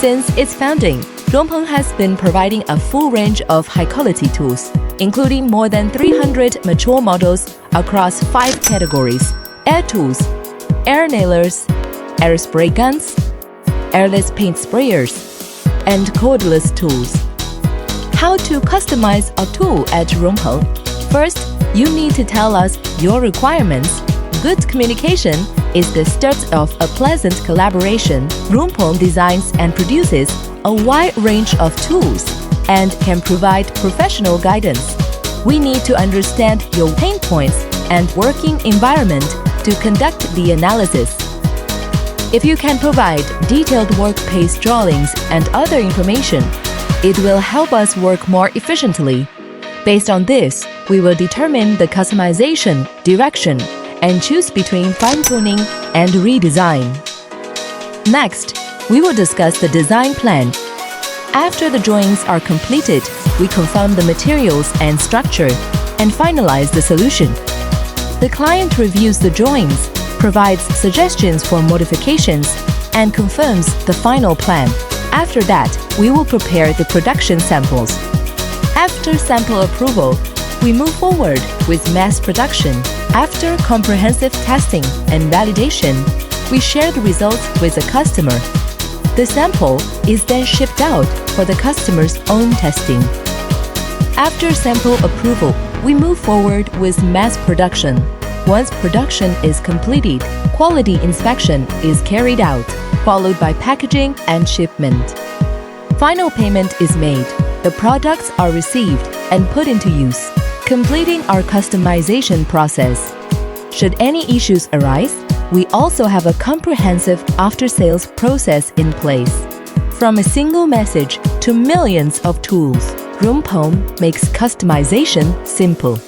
Since its founding, Rongpeng has been providing a full range of high-quality tools, including more than 300 mature models across 5 categories: air tools, air nailers, air spray guns, airless paint sprayers, and cordless tools. How to customize a tool at Rongpeng? First, you need to tell us your requirements. Good communication is the start of a pleasant collaboration. Rongpeng designs and produces a wide range of tools and can provide professional guidance. We need to understand your pain points and working environment to conduct the analysis. If you can provide detailed work pace drawings and other information, it will help us work more efficiently. Based on this, we will determine the customization direction and choose between fine-tuning and redesign. Next, we will discuss the design plan. After the drawings are completed, we confirm the materials and structure and finalize the solution. The client reviews the drawings, provides suggestions for modifications, and confirms the final plan. After that, we will prepare the production samples. After sample approval, we move forward with mass production. After comprehensive testing and validation, we share the results with the customer. The sample is then shipped out for the customer's own testing. After sample approval, we move forward with mass production. Once production is completed, quality inspection is carried out, followed by packaging and shipment. Final payment is made. The products are received and put into use, completing our customization process. Should any issues arise, we also have a comprehensive after-sales process in place. From a single message to millions of tools, Rongpeng makes customization simple.